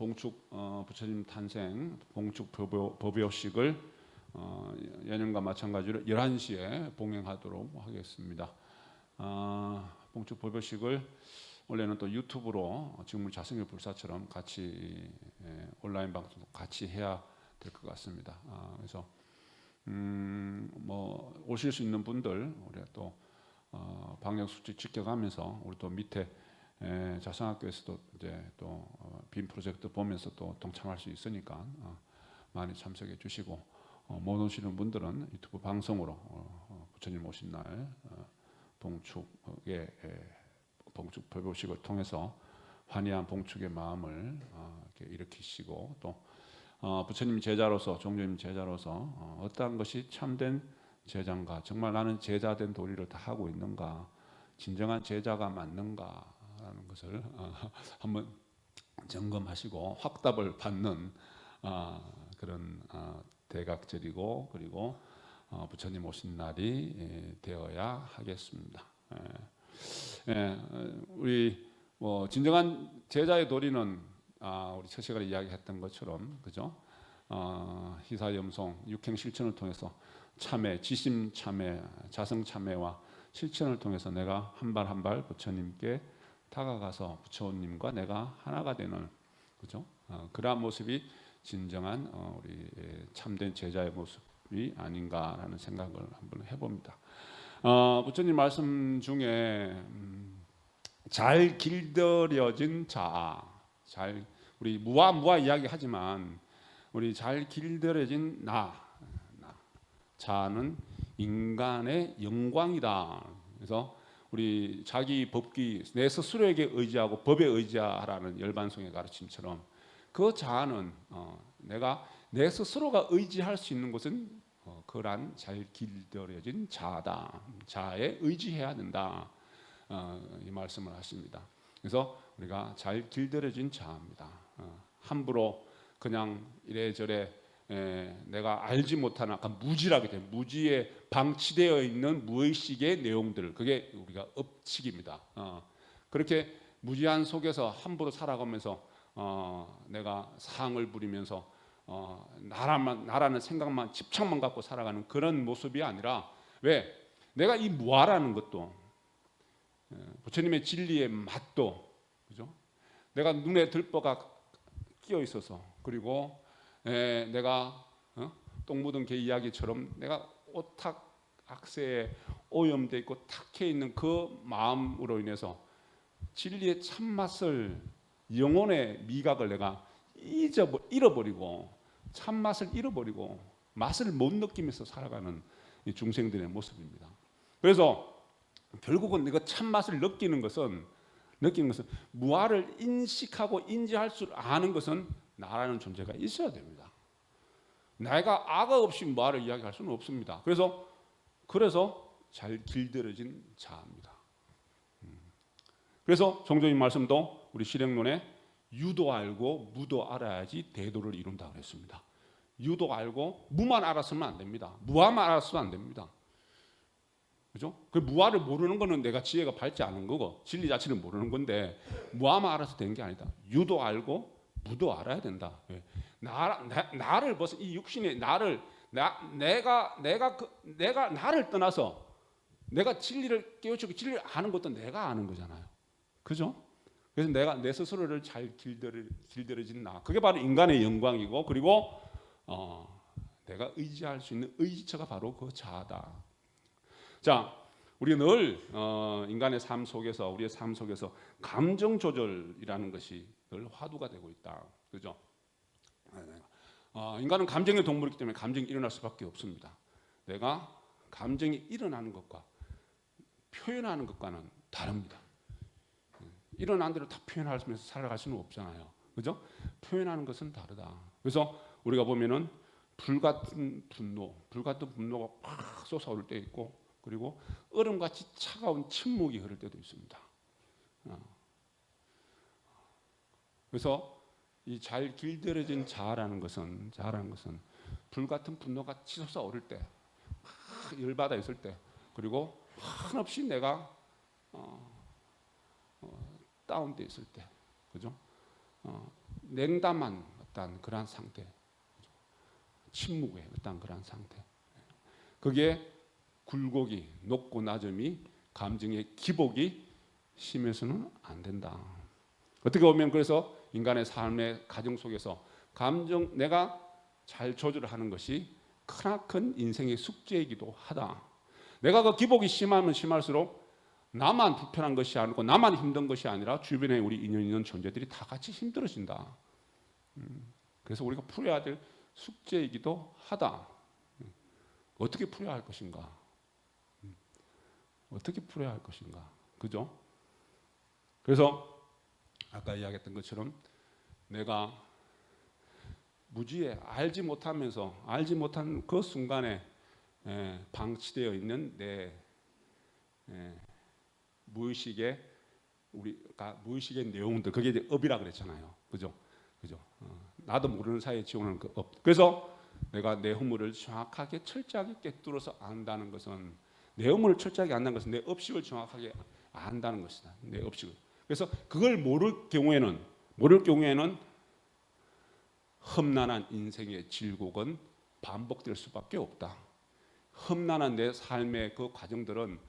봉축 부처님 탄생 봉축 법요식을 예년과 마찬가지로 11시에 봉행하도록 하겠습니다. 봉축 법요식을 원래는 또 유튜브로 지금 자성교 불사처럼 같이 온라인 방송도 같이 해야 될 것 같습니다. 그래서 뭐 오실 수 있는 분들 우리가 또 방역 수칙 지켜가면서 우리 또 밑에 자성학교에서도 이제 또 빔 프로젝트 보면서 또 동참할 수 있으니까 많이 참석해 주시고 못 오시는 분들은 유튜브 방송으로 부처님 오신 날 봉축의 봉축 법요식을 통해서 환희한 봉축의 마음을 이렇게 일으키시고 또 부처님 제자로서 종교님 제자로서 어떠한 것이 참된 제자인가, 정말 나는 제자된 도리를 다 하고 있는가, 진정한 제자가 맞는가라는 것을 한번 점검하시고 확답을 받는 그런 대각절이고 그리고 부처님 오신 날이 되어야 하겠습니다. 우리 뭐 진정한 제자의 도리는 우리 첫 시간에 이야기했던 것처럼 그죠? 희사염송 육행 실천을 통해서 참회, 지심 참회, 자성 참회와 실천을 통해서 내가 한 발 한 발 부처님께 다가가서 부처님과 내가 하나가 되는 그죠? 그러한 모습이 진정한 우리 참된 제자의 모습이 아닌가라는 생각을 한번 해봅니다. 부처님 말씀 중에 잘 길들여진 자, 우리 무아 이야기하지만 우리 잘 길들여진 자는 인간의 영광이다. 그래서 우리 자기 법기 내 스스로에게 의지하고 법에 의지하라는 열반송의 가르침처럼 그 자는 내가 내 스스로가 의지할 수 있는 것은 그러한 잘 길들여진 자다. 자에 의지해야 된다. 이 말씀을 하십니다. 그래서 우리가 잘 길들여진 자입니다. 함부로 그냥 이래저래 내가 알지 못하는 아까 무지라게 된 무지에 방치되어 있는 무의식의 내용들, 그게 우리가 업칙입니다. 그렇게 무지한 속에서 함부로 살아가면서 내가 사항을 부리면서 나라는 생각만 집착만 갖고 살아가는 그런 모습이 아니라 왜 내가 이 무아라는 것도 부처님의 진리의 맛도 그죠? 내가 눈에 들보가 끼어 있어서 그리고 내가 똥 묻은 개 이야기처럼 내가 오탁 악세에 오염되어 있고 탁해 있는 그 마음으로 인해서 진리의 참맛을 영혼의 미각을 내가 잃어버리고 참맛을 잃어버리고 맛을 못 느끼면서 살아가는 이 중생들의 모습입니다. 그래서 결국은 내가 참맛을 느끼는 것은 무아를 인식하고 인지할 줄 아는 것은 나라는 존재가 있어야 됩니다. 내가 아가 없이 무아를 이야기할 수는 없습니다. 그래서 잘 길들여진 자입니다. 그래서 종교인 말씀도 우리 실행론에 유도 알고 무도 알아야지 대도를 이룬다 그랬습니다. 유도 알고 무만 알았으면 안 됩니다. 무아만 알았으면 안 됩니다. 그죠? 그 무아를 모르는 거는 내가 지혜가 밝지 않은 거고 진리 자체를 모르는 건데 무아만 알아서 되는 게 아니다. 유도 알고 무도 알아야 된다. 나를 벗어 이 육신의 나를 내가 나를 떠나서 내가 진리를 깨우치고 진리를 아는 것도 내가 아는 거잖아요. 그죠? 그래서 내가 내 스스로를 잘 길들여진 나. 그게 바로 인간의 영광이고 그리고 내가 의지할 수 있는 의지처가 바로 그 자아다. 자, 우리 늘 인간의 삶 속에서 우리의 삶 속에서 감정 조절이라는 것이 늘 화두가 되고 있다. 그죠? 인간은 감정의 동물이기 때문에 감정이 일어날 수밖에 없습니다. 내가 감정이 일어나는 것과 표현하는 것과는 다릅니다. 일어난 대로 다 표현하면서 살아갈 수는 없잖아요. 그죠? 표현하는 것은 다르다. 그래서 우리가 보면은 불같은 분노가 팍 솟아오를 때 있고 그리고 얼음같이 차가운 침묵이 흐를 때도 있습니다. 그래서 이 잘 길들여진 자아라는 것은 불같은 분노가 치솟아 오를 때, 막 열받아 있을 때, 그리고 한없이 내가 다운돼 있을 때, 그죠? 냉담한 어떤 그러한 상태, 침묵의 어떤 그러한 상태. 그게 굴곡이 높고 낮음이 감정의 기복이 심해서는 안 된다. 어떻게 보면 그래서 인간의 삶의 가정 속에서 감정 내가 잘 조절하는 것이 크나큰 인생의 숙제이기도 하다. 내가 그 기복이 심하면 심할수록 나만 불편한 것이 아니고 나만 힘든 것이 아니라 주변에 우리 인연 있는 존재들이 다 같이 힘들어진다. 그래서 우리가 풀어야 될 숙제이기도 하다. 어떻게 풀어야 할 것인가? 어떻게 풀어야 할 것인가? 그죠? 그래서 아까 이야기했던 것처럼 내가 무지에 알지 못한 그 순간에 방치되어 있는 내 무의식의 우리가 무의식의 내용들, 그게 이제 업이라 그랬잖아요. 그죠? 나도 모르는 사이에 지어오는 그 업. 그래서 내가 내 허물을 정확하게 철저하게 꿰뚫어서 안다는 것은, 내 허물을 철저하게 안다는 것은 내 업식을 정확하게 안다는 것이다. 내 업식을. 그래서 그걸 모를 경우에는 험난한 인생의 질곡은 반복될 수밖에 없다. 험난한 내 삶의 그 과정들은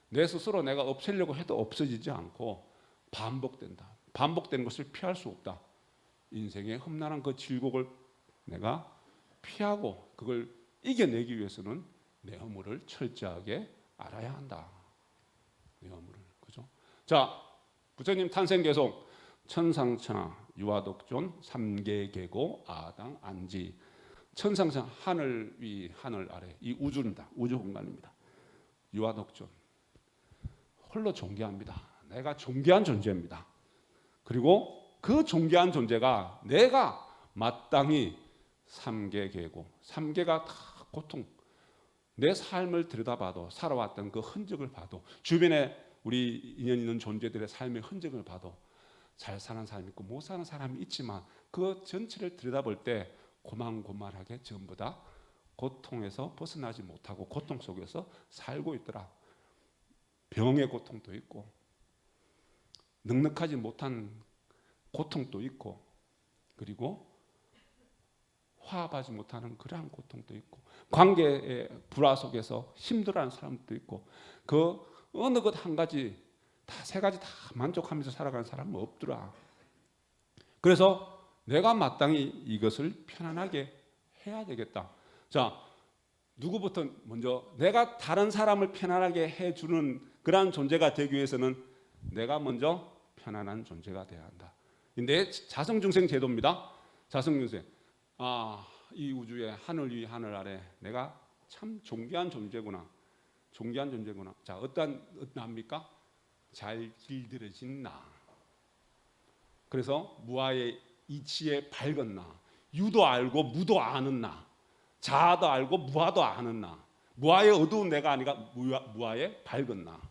내 스스로 내가 없애려고 해도 없어지지 않고 반복된다. 반복되는 것을 피할 수 없다. 인생의 험난한 그 질곡을 내가 피하고 그걸 이겨내기 위해서는 내 허물을 철저하게 알아야 한다. 내 허물을. 그죠? 자, 부처님 탄생 계속 천상천하 유아독존 삼계계고 아당 안지. 천상천하, 하늘 위 하늘 아래, 이 우주입니다. 우주 공간입니다. 유아독존, 홀로 존귀합니다. 내가 존귀한 존재입니다. 그리고 그 존귀한 존재가 내가 마땅히 삼계계고, 삼계가 다 고통, 내 삶을 들여다봐도, 살아왔던 그 흔적을 봐도, 주변에 우리 인연 있는 존재들의 삶의 흔적을 봐도 잘 사는 사람이 있고 못 사는 사람이 있지만 그 전체를 들여다볼 때 고만고만하게 전부 다 고통에서 벗어나지 못하고 고통 속에서 살고 있더라. 병의 고통도 있고 넉넉하지 못한 고통도 있고, 그리고 화합하지 못하는 그러한 고통도 있고, 관계의 불화 속에서 힘들어하는 사람도 있고, 그 어느 것 한 가지 다, 세 가지 다 만족하면서 살아가는 사람은 없더라. 그래서 내가 마땅히 이것을 편안하게 해야 되겠다. 자, 누구부터 먼저 내가 다른 사람을 편안하게 해주는 그러한 존재가 되기 위해서는 내가 먼저 편안한 존재가 돼야 한다. 내 자성중생 제도입니다. 자성중생. 이 우주의 하늘 위 하늘 아래 내가 참 존귀한 존재구나. 존귀한 존재구나. 자, 어떠한 나입니까? 잘 길들여진 나. 그래서 무아의 이치에 밝은 나. 유도 알고 무도 아는 나. 자아도 알고 무아도 아는 나. 무아의 어두운 내가 아니라 무아의 밝은 나.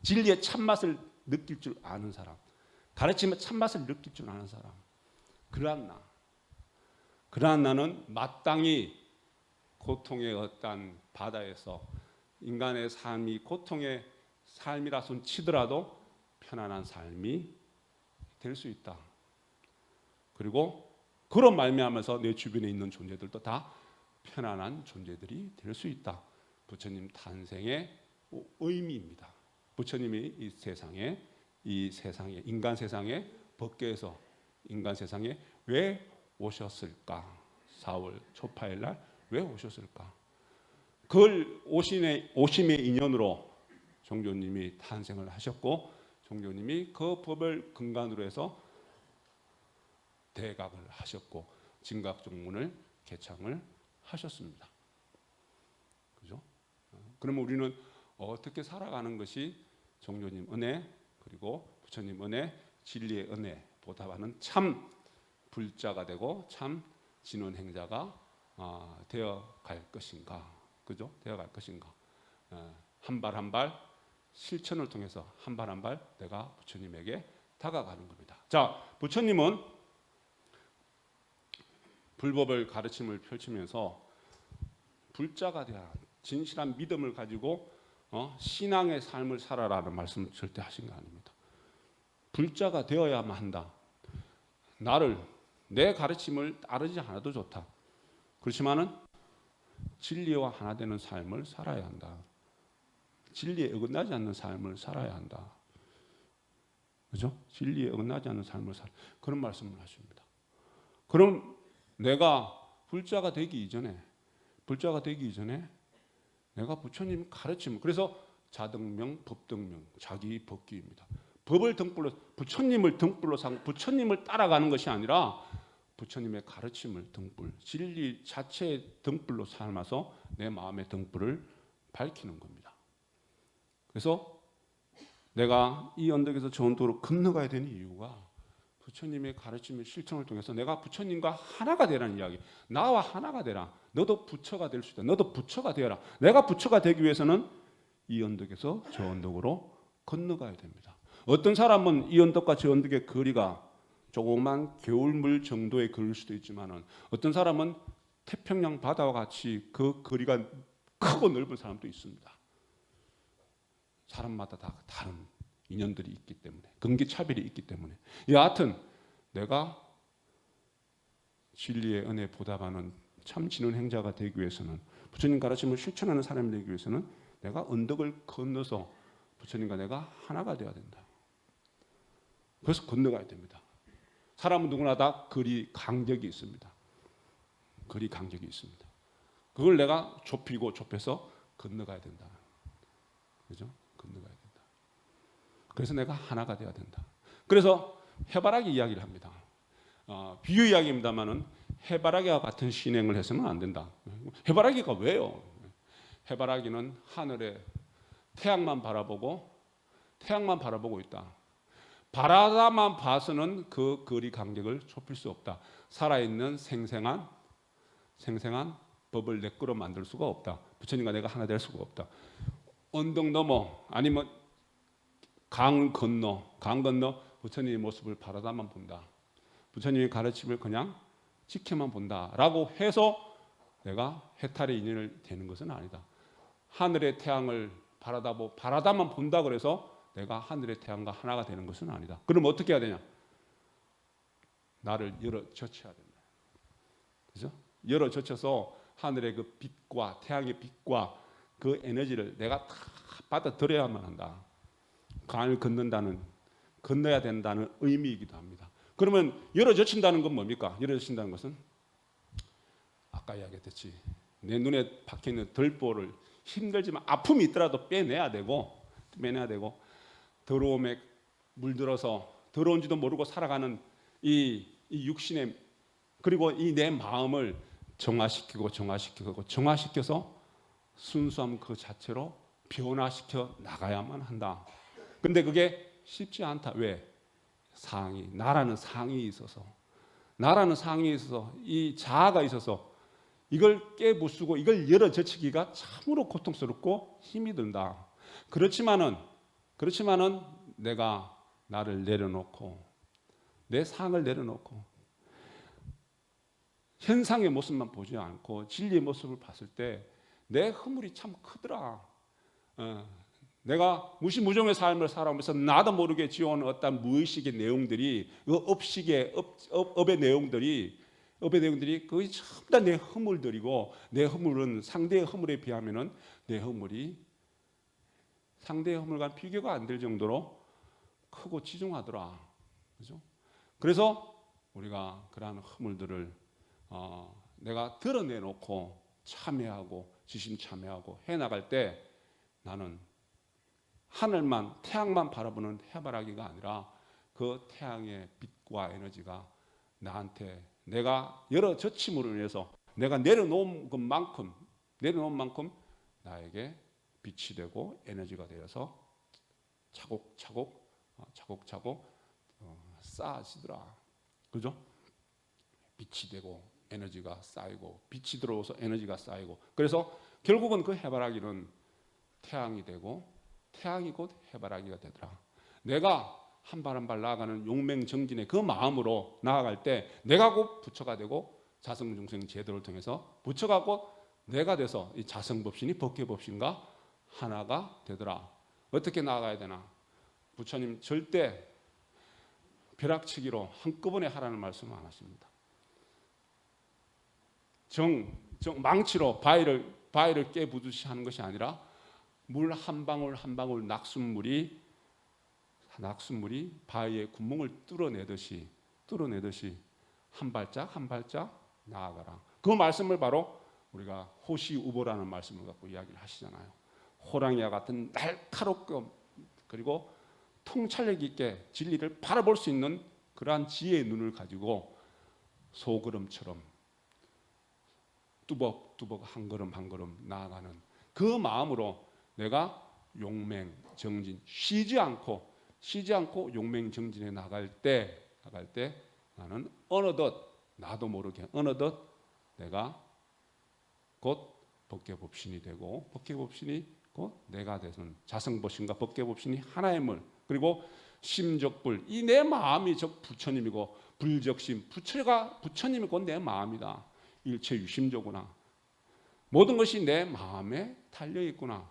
진리의 참맛을 느낄 줄 아는 사람. 가르치면 참맛을 느낄 줄 아는 사람. 그러한 나. 그러한 나는 마땅히 고통의 어떠한 바다에서 인간의 삶이 고통의 삶이라 손 치더라도 편안한 삶이 될 수 있다. 그리고 그런 말미암아서 내 주변에 있는 존재들도 다 편안한 존재들이 될 수 있다. 부처님 탄생의 의미입니다. 부처님이 이 세상에 인간 세상에 법계에서 인간 세상에 왜 오셨을까? 4월 초파일 날 왜 오셨을까? 그걸 오심의 인연으로 종조님이 탄생을 하셨고, 종조님이 그 법을 근간으로 해서 대각을 하셨고 진각종문을 개창을 하셨습니다. 그죠? 그러면 우리는 어떻게 살아가는 것이 종조님 은혜, 그리고 부처님 은혜, 진리의 은혜 보답하는 참 불자가 되고 참 진원행자가 되어 갈 것인가? 그죠? 되어 갈 것인가? 한 발 한 발 실천을 통해서 한 발 한 발 내가 부처님에게 다가가는 겁니다. 자, 부처님은 불법을 가르침을 펼치면서 불자가 되어 진실한 믿음을 가지고 신앙의 삶을 살아라는 말씀을 절대 하신 거 아닙니다. 불자가 되어야만 한다. 나를 내 가르침을 따르지 않아도 좋다. 그렇지만은 진리와 하나 되는 삶을 살아야 한다. 진리에 어긋나지 않는 삶을 살아야 한다. 그죠? 진리에 어긋나지 않는 삶을 그런 말씀을 하십니다. 그럼 내가 불자가 되기 이전에 내가 부처님 가르침, 그래서 자등명, 법등명, 자기 법기입니다. 법을 등불로, 부처님을 등불로 삼고 부처님을 따라가는 것이 아니라 부처님의 가르침을 등불, 진리 자체의 등불로 삼아서 내 마음의 등불을 밝히는 겁니다. 그래서 내가 이 언덕에서 저 언덕으로 건너가야 되는 이유가 부처님의 가르침의 실천을 통해서 내가 부처님과 하나가 되라는 이야기. 나와 하나가 되라. 너도 부처가 될 수 있다. 너도 부처가 되어라. 내가 부처가 되기 위해서는 이 언덕에서 저 언덕으로 건너가야 됩니다. 어떤 사람은 이 언덕과 저 언덕의 거리가 조그만 겨울물 정도의 거리일 수도 있지만은 어떤 사람은 태평양 바다와 같이 그 거리가 크고 넓은 사람도 있습니다. 사람마다 다 다른 인연들이 있기 때문에, 근기차별이 있기 때문에, 여하튼 내가 진리의 은혜에 보답하는 참 지는 행자가 되기 위해서는, 부처님 가르침을 실천하는 사람이 되기 위해서는 내가 언덕을 건너서 부처님과 내가 하나가 되어야 된다. 그래서 건너가야 됩니다. 사람은 누구나 다 거리 간격이 있습니다. 거리 간격이 있습니다. 그걸 내가 좁혀서 건너가야 된다. 그죠? 건너가야 된다. 그래서 내가 하나가 되어야 된다. 그래서 해바라기 이야기를 합니다. 비유 이야기입니다만은 해바라기와 같은 신행을 해서는 안 된다. 해바라기가 왜요? 해바라기는 하늘에 태양만 바라보고 있다. 바라다만 봐서는 그 거리 간격을 좁힐 수 없다. 살아있는 생생한 법을 내 거로 만들 수가 없다. 부처님과 내가 하나 될 수가 없다. 언덕 넘어 아니면 강 건너 부처님의 모습을 바라다만 본다. 부처님의 가르침을 그냥 지켜만 본다라고 해서 내가 해탈의 인연을 되는 것은 아니다. 하늘의 태양을 바라다만 본다 그래서 내가 하늘의 태양과 하나가 되는 것은 아니다. 그럼 어떻게 해야 되냐? 나를 열어 젖혀야 된다. 그죠? 열어 젖혀서 하늘의 그 빛과 태양의 빛과 그 에너지를 내가 다 받아들여야만 한다. 강을 건너야 된다는 의미이기도 합니다. 그러면 열어 젖힌다는 건 뭡니까? 열어 젖힌다는 것은 아까 이야기했듯이 내 눈에 박혀있는 들보를 힘들지만 아픔이 있더라도 빼내야 되고 더러움에 물들어서 더러운지도 모르고 살아가는 이 육신의, 그리고 이 내 마음을 정화시켜서 순수함 그 자체로 변화시켜 나가야만 한다. 근데 그게 쉽지 않다. 왜? 나라는 상이 있어서 이 자아가 있어서 이걸 깨부수고 이걸 열어 젖히기가 참으로 고통스럽고 힘이 든다. 그렇지만은 내가 나를 내려놓고 내 상을 내려놓고 현상의 모습만 보지 않고 진리의 모습을 봤을 때 내 허물이 참 크더라. 내가 무시무종의 삶을 살아오면서 나도 모르게 지어온 어떤 무의식의 내용들이, 업의 내용들이 거의 전부 다 내 허물들이고, 내 허물은 상대의 허물에 비하면은 내 허물이 상대의 허물과 비교가 안 될 정도로 크고 지중하더라. 그죠? 그래서 우리가 그러한 허물들을 내가 드러내놓고 참여하고 지심참여하고 해나갈 때 나는 하늘만 태양만 바라보는 해바라기가 아니라 그 태양의 빛과 에너지가 나한테 내가 열어 젖힘으로 인해서 내가 내려놓은 만큼 나에게 빛이 되고 에너지가 되어서 차곡차곡 쌓아지더라. 그죠? 빛이 되고 에너지가 쌓이고 빛이 들어오서 에너지가 쌓이고, 그래서 결국은 그 해바라기는 태양이 되고 태양이 곧 해바라기가 되더라. 내가 한 발 한 발 나아가는 용맹정진의 그 마음으로 나아갈 때 내가 곧 부처가 되고 자성중생 제도를 통해서 부처가 곧 내가 돼서 이 자성법신이 법계법신과 하나가 되더라. 어떻게 나아가야 되나? 부처님 절대 벼락치기로 한꺼번에 하라는 말씀은 안 하십니다. 망치로 바위를 깨부수시 하는 것이 아니라 물 한 방울 한 방울 낙숫물이 바위의 구멍을 뚫어내듯이 한 발짝 한 발짝 나아가라. 그 말씀을 바로 우리가 호시우보라는 말씀을 갖고 이야기를 하시잖아요. 호랑이와 같은 날카롭고 그리고 통찰력 있게 진리를 바라볼 수 있는 그러한 지혜의 눈을 가지고 소걸음처럼 뚜벅뚜벅 한 걸음 한 걸음 나아가는 그 마음으로 내가 용맹정진 쉬지 않고 용맹정진에 나갈 때 나는 나도 모르게 어느덧 내가 곧 법계법신이 되고 법계법신이 곧 내가 되는 자성보신과 법계법신이 하나의 물 그리고 심적불 이 내 마음이 적 부처님이고 불적심 부처님이 곧 내 마음이다. 일체 유심조구나. 모든 것이 내 마음에 달려 있구나.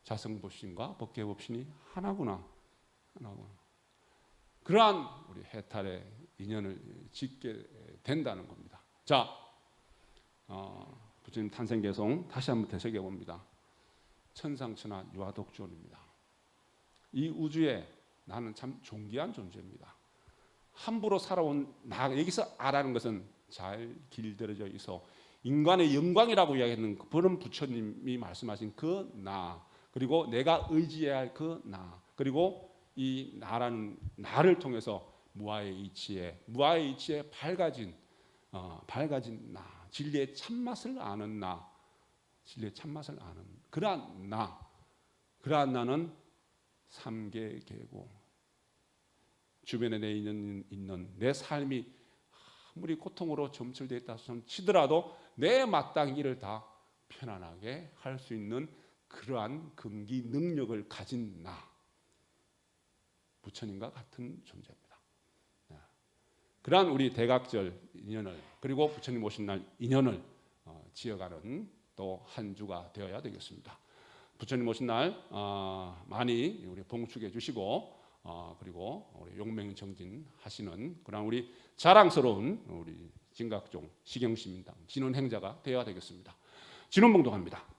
자성보신과 법계법신이 하나구나. 그러한 우리 해탈의 인연을 짓게 된다는 겁니다. 자, 부처님 탄생개송 다시 한번 되새겨 봅니다. 천상천하 유아독존입니다. 이 우주에 나는 참 존귀한 존재입니다. 함부로 살아온 나 여기서 아라는 것은 잘 길들여져 있어 인간의 영광이라고 이야기하는 그런 부처님이 말씀하신 그 나 그리고 내가 의지해야 할 그 나 그리고 이 나라는 나를 통해서 무아의 이치에 밝아진 나 진리의 참맛을 아는 그러한 나는 삼계계고 주변에 내 있는 내 삶이 아무리 고통으로 점철되어 있다 치더라도 내 마땅 일을 다 편안하게 할 수 있는 그러한 금기 능력을 가진 나 부처님과 같은 존재입니다. 그러한 우리 대각절 인연을 그리고 부처님 오신 날 인연을 지어가는 또 한 주가 되어야 되겠습니다. 부처님 오신 날 많이 우리 봉축해 주시고 그리고 우리 용맹정진 하시는 그런 우리 자랑스러운 우리 진각종 시경시민당 진원행자가 되어야 되겠습니다. 진원봉독합니다.